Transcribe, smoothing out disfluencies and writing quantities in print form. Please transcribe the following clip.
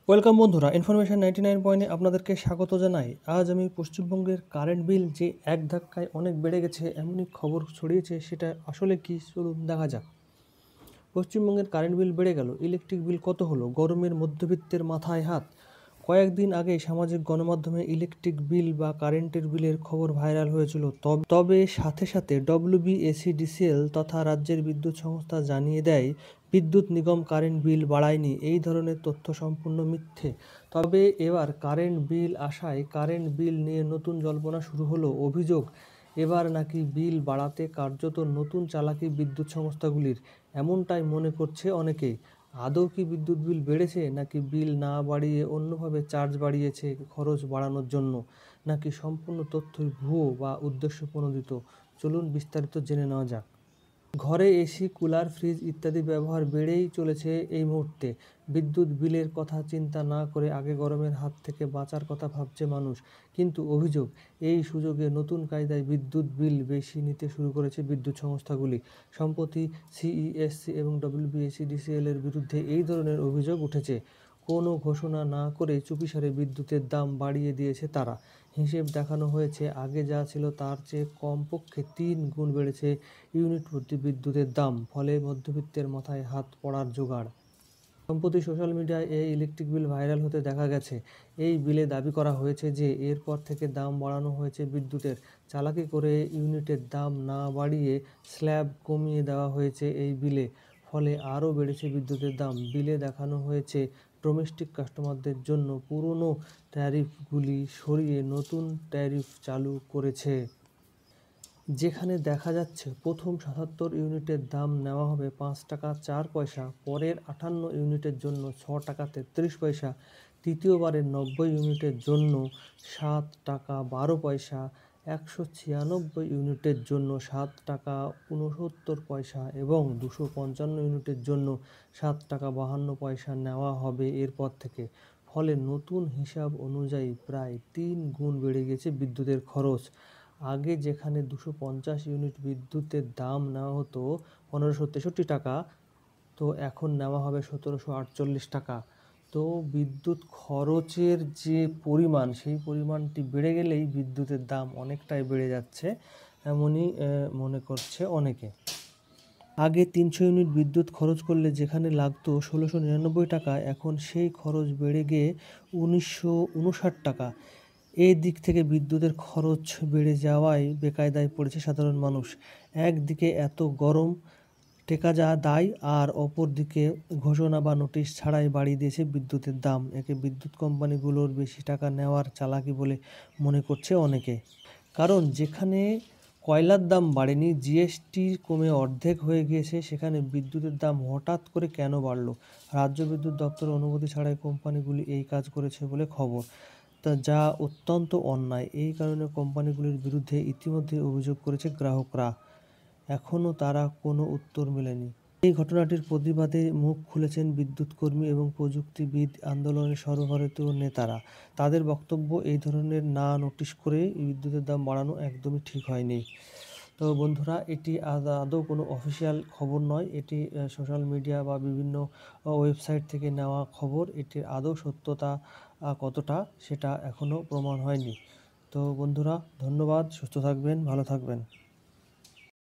Welcome বন্ধুরা, information 99 আপনাদেরকে স্বাগত জানাই। আজ আমি পশ্চিমবঙ্গের কারেন্ট বিল যে এক ধাক্কায় অনেক বেড়ে গেছে এমনই খবর ছড়িয়েছে, সেটা আসলে কি চলুন দেখা যাক। পশ্চিমবঙ্গের কারেন্ট বিল বেড়ে গেল, ইলেকট্রিক বিল কত হলো, গরমের মধ্যবিত্তের মাথায় হাত। কয়েকদিন আগে সামাজিক গণমাধ্যমে ইলেকট্রিক বিল বা কারেন্টের বিলের খবর ভাইরাল হয়েছিল। তবে সাথে সাথে ডব্লিউবিএসিডিসিএল তথা রাজ্যের বিদ্যুৎ সংস্থা জানিয়ে দেয় বিদ্যুৎ নিগম কারেন্ট বিল বাড়ায়নি। এই ধরনের তথ্য সম্পূর্ণ মিথ্যে। তবে এবার কারেন্ট বিল আসায় কারেন্ট বিল নিয়ে নতুন জল্পনা শুরু হলো। অভিযোগ, এবার নাকি বিল বাড়াতে কার্যত নতুন চালাকি বিদ্যুৎ সংস্থাগুলির, এমনটাই মনে করছে অনেকেই। আদৌ কি বিদ্যুৎ বিল বেড়েছে, নাকি বিল না বাড়িয়ে অন্যভাবে চার্জ বাড়িয়েছে খরচ বাড়ানোর জন্য, নাকি সম্পূর্ণ তথ্যই ভুয়ো বা উদ্দেশ্যপ্রণোদিত? চলুন বিস্তারিত জেনে নেওয়া যাক। ঘরে এসি, কুলার, ফ্রিজ ইত্যাদি ব্যবহার বেড়েই চলেছে এই মুহূর্তে। বিদ্যুৎ বিলের কথা চিন্তা না করে আগে গরমের হাত থেকে বাঁচার কথা ভাবছে মানুষ। কিন্তু অভিযোগ, এই সুযোগে নতুন কায়দায় বিদ্যুৎ বিল বেশি নিতে শুরু করেছে বিদ্যুৎ সংস্থাগুলি। সম্প্রতি সিইএসসি এবং ডব্লিউবিএসিডিসিএল এর বিরুদ্ধে এই ধরনের অভিযোগ উঠেছে। কোনো ঘোষণা না করে চুপিসারে বিদ্যুতের দাম বাড়িয়ে দিয়েছে তারা। হিসেব দেখানো হয়েছে, আগে যা ছিল তার চেয়ে কমপক্ষে 3 গুণ বেড়েছে ইউনিট প্রতি বিদ্যুতের দাম। ফলে মধ্যবিত্তের মাথায় হাত পড়ার জোগাড়। সম্প্রতি সোশ্যাল মিডিয়ায় এই ইলেকট্রিক বিল ভাইরাল হতে দেখা গেছে। এই বিলে দাবি করা হয়েছে যে এরপর থেকে দাম বাড়ানো হয়েছে বিদ্যুতের। চালাকি করে ইউনিটের দাম না বাড়িয়ে স্ল্যাব কমিয়ে দেওয়া হয়েছে এই বিলে। ফলে আরও বেড়েছে বিদ্যুতের দাম। বিলে দেখানো হয়েছে ডোমেস্টিক কাস্টমারদের জন্য পুরনো ট্যারিফগুলি সরিয়ে নতুন ট্যারিফ চালু করেছে। যেখানে দেখা যাচ্ছে প্রথম ৭৭ ইউনিটের দাম নেওয়া হবে ৫ টাকা ৪ পয়সা, পরের ৫৮ ইউনিটের জন্য ৬ টাকা ৩৩ পয়সা, তৃতীয়বারের ৯০ ইউনিটের জন্য ৭ টাকা ১২ পয়সা, ১৯৬ ইউনিটের জন্য ৭ টাকা ৬৯ পয়সা এবং ২৫৫ ইউনিটের জন্য ৭ টাকা ৫২ পয়সা নেওয়া হবে এরপর থেকে। ফলে নতুন হিসাব অনুযায়ী প্রায় ৩ গুণ বেড়ে গেছে বিদ্যুতের খরচ। আগে যেখানে ২৫০ ইউনিট বিদ্যুতের দাম নেওয়া হতো ১৫৬৩ টাকা, তো এখন নেওয়া হবে ১৭৪৮ টাকা। তো বিদ্যুৎ খরচের যে পরিমাণ, সেই পরিমাণটি বেড়ে গেলেই বিদ্যুতের দাম অনেকটাই বেড়ে যাচ্ছে, এমনই মনে করছে অনেকে। আগে ৩০০ ইউনিট বিদ্যুৎ খরচ করলে যেখানে লাগতো ১৬৯৯ টাকা, এখন সেই খরচ বেড়ে গিয়ে ১৯৫৯ টাকা। এই দিক থেকে বিদ্যুতের খরচ বেড়ে যাওয়ায় বেকায়দায় পড়েছে সাধারণ মানুষ। একদিকে এত গরম টেকা যা দায়, আর অপর দিকে ঘোষণা বা নোটিশ ছাড়াই বাড়িয়ে দিয়েছে বিদ্যুতের দাম। একে বিদ্যুৎ কোম্পানিগুলোর বেশি টাকা নেওয়ার চালাকি বলে মনে করছে অনেকে। কারণ যেখানে কয়লার দাম বাড়েনি, জিএসটি কমে অর্ধেক হয়ে গিয়েছে, সেখানে বিদ্যুতের দাম হঠাৎ করে কেন বাড়ল? রাজ্য বিদ্যুৎ দপ্তরের অনুমতি ছাড়াই কোম্পানিগুলি এই কাজ করেছে বলে খবর, যা অত্যন্ত অন্যায়। এই কারণে কোম্পানিগুলির বিরুদ্ধে ইতিমধ্যে অভিযোগ করেছে গ্রাহকরা। এখনও তারা কোনো উত্তর মেলেনি। এই ঘটনাটির প্রতিবাদে মুখ খুলেছেন বিদ্যুৎ কর্মী এবং প্রযুক্তিবিদ আন্দোলনের সর্বভারতীয় নেতারা। তাদের বক্তব্য, এই ধরনের না নোটিশ করে বিদ্যুতের দাম বাড়ানো একদমই ঠিক হয়নি। তো বন্ধুরা, এটি আদৌ কোনো অফিসিয়াল খবর নয়। এটি সোশ্যাল মিডিয়া বা বিভিন্ন ওয়েবসাইট থেকে নেওয়া খবর। এটির আদৌ সত্যতা কতটা সেটা এখনও প্রমাণ হয়নি। তো বন্ধুরা, ধন্যবাদ। সুস্থ থাকবেন, ভালো থাকবেন।